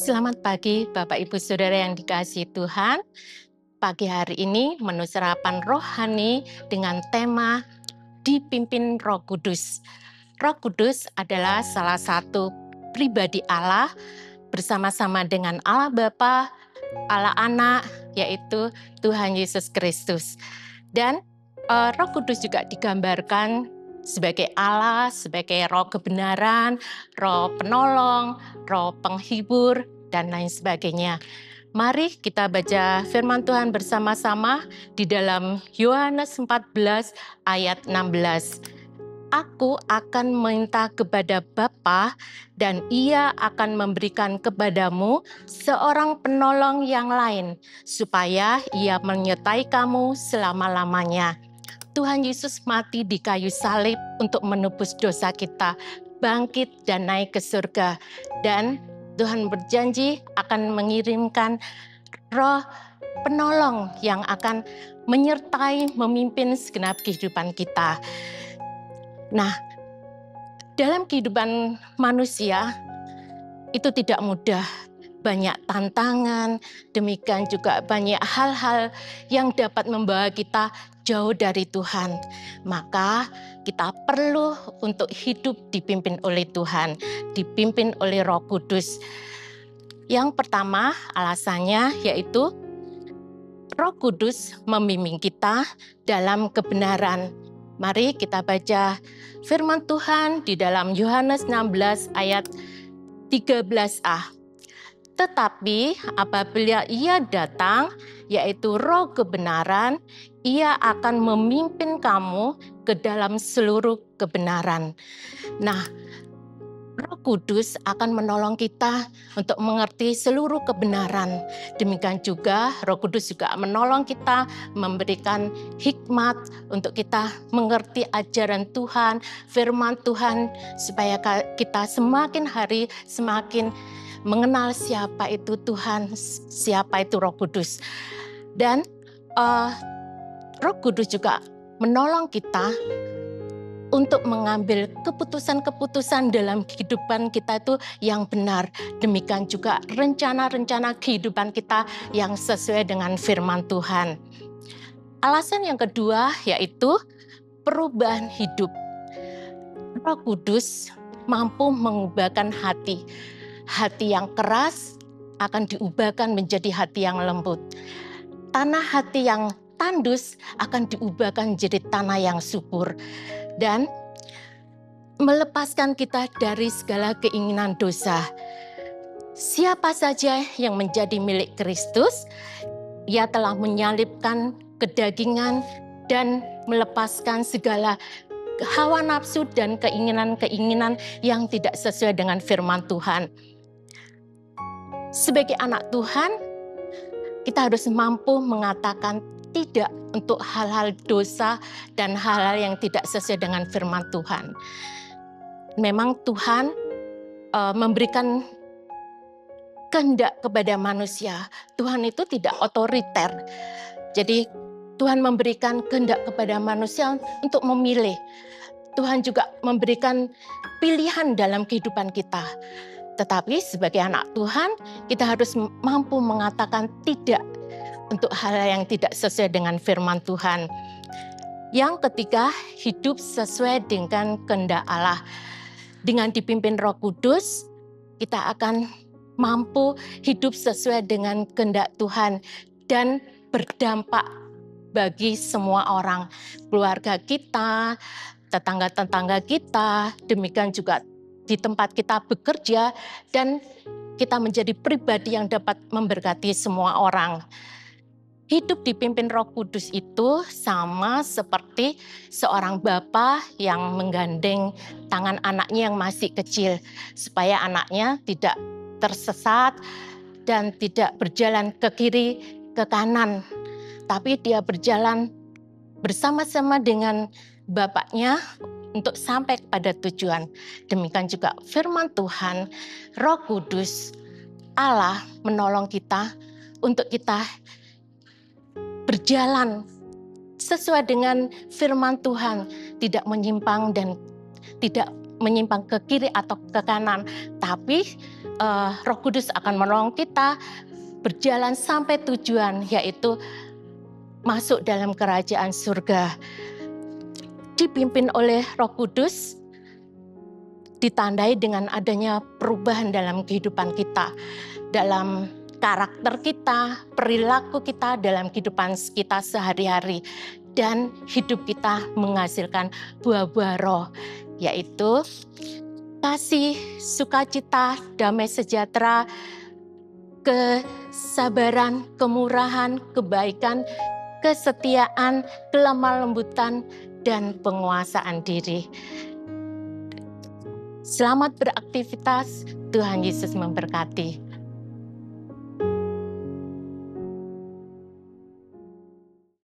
Selamat pagi Bapak Ibu Saudara yang dikasihi Tuhan. Pagi hari ini menu sarapan rohani dengan tema dipimpin Roh Kudus. Roh Kudus adalah salah satu pribadi Allah bersama-sama dengan Allah Bapa, Allah Anak, yaitu Tuhan Yesus Kristus. Dan Roh Kudus juga digambarkan sebagai Allah, sebagai roh kebenaran, roh penolong, roh penghibur, dan lain sebagainya. Mari kita baca firman Tuhan bersama-sama di dalam Yohanes 14 ayat 16. Aku akan meminta kepada Bapa dan Ia akan memberikan kepadamu seorang penolong yang lain, supaya Ia menyertai kamu selama-lamanya. Tuhan Yesus mati di kayu salib untuk menebus dosa kita, bangkit dan naik ke surga. Dan Tuhan berjanji akan mengirimkan roh penolong yang akan menyertai, memimpin segenap kehidupan kita. Nah, dalam kehidupan manusia itu tidak mudah. Banyak tantangan, demikian juga banyak hal-hal yang dapat membawa kita jauh dari Tuhan. Maka kita perlu untuk hidup dipimpin oleh Tuhan, dipimpin oleh Roh Kudus. Yang pertama alasannya yaitu Roh Kudus membimbing kita dalam kebenaran. Mari kita baca firman Tuhan di dalam Yohanes 16 ayat 13a. Tetapi apabila Ia datang, yaitu Roh kebenaran, Ia akan memimpin kamu ke dalam seluruh kebenaran. Nah, Roh Kudus akan menolong kita untuk mengerti seluruh kebenaran. Demikian juga Roh Kudus juga menolong kita, memberikan hikmat untuk kita mengerti ajaran Tuhan, firman Tuhan, supaya kita semakin hari semakin mengenal siapa itu Tuhan, siapa itu Roh Kudus. Dan Roh Kudus juga menolong kita untuk mengambil keputusan-keputusan dalam kehidupan kita itu yang benar. Demikian juga rencana-rencana kehidupan kita yang sesuai dengan firman Tuhan. Alasan yang kedua yaitu perubahan hidup. Roh Kudus mampu mengubahkan hati. Hati yang keras akan diubahkan menjadi hati yang lembut. Tanah hati yang tandus akan diubahkan menjadi tanah yang subur. Dan melepaskan kita dari segala keinginan dosa. Siapa saja yang menjadi milik Kristus, Ia telah menyalibkan kedagingan dan melepaskan segala hawa nafsu dan keinginan-keinginan yang tidak sesuai dengan firman Tuhan. Sebagai anak Tuhan, kita harus mampu mengatakan tidak untuk hal-hal dosa dan hal-hal yang tidak sesuai dengan firman Tuhan. Memang Tuhan memberikan kehendak kepada manusia. Tuhan itu tidak otoriter. Jadi Tuhan memberikan kehendak kepada manusia untuk memilih. Tuhan juga memberikan pilihan dalam kehidupan kita. Tetapi sebagai anak Tuhan, kita harus mampu mengatakan tidak untuk hal yang tidak sesuai dengan firman Tuhan. Yang ketiga, hidup sesuai dengan kehendak Allah. Dengan dipimpin Roh Kudus, kita akan mampu hidup sesuai dengan kehendak Tuhan dan berdampak bagi semua orang, keluarga kita, tetangga-tetangga kita, demikian juga di tempat kita bekerja, dan kita menjadi pribadi yang dapat memberkati semua orang. Hidup dipimpin Roh Kudus itu sama seperti seorang bapa yang menggandeng tangan anaknya yang masih kecil, supaya anaknya tidak tersesat dan tidak berjalan ke kiri, ke kanan, tapi dia berjalan bersama-sama dengan bapaknya untuk sampai kepada tujuan. Demikian juga firman Tuhan, Roh Kudus, Allah menolong kita untuk kita berjalan sesuai dengan firman Tuhan, tidak menyimpang dan tidak menyimpang ke kiri atau ke kanan, tapi Roh Kudus akan menolong kita berjalan sampai tujuan, yaitu masuk dalam kerajaan surga. Dipimpin oleh Roh Kudus, ditandai dengan adanya perubahan dalam kehidupan kita, dalam karakter kita, perilaku kita, dalam kehidupan kita sehari-hari, dan hidup kita menghasilkan buah-buah roh, yaitu kasih, sukacita, damai sejahtera, kesabaran, kemurahan, kebaikan, kesetiaan, kelemah lembutan, dan penguasaan diri. Selamat beraktivitas, Tuhan Yesus memberkati.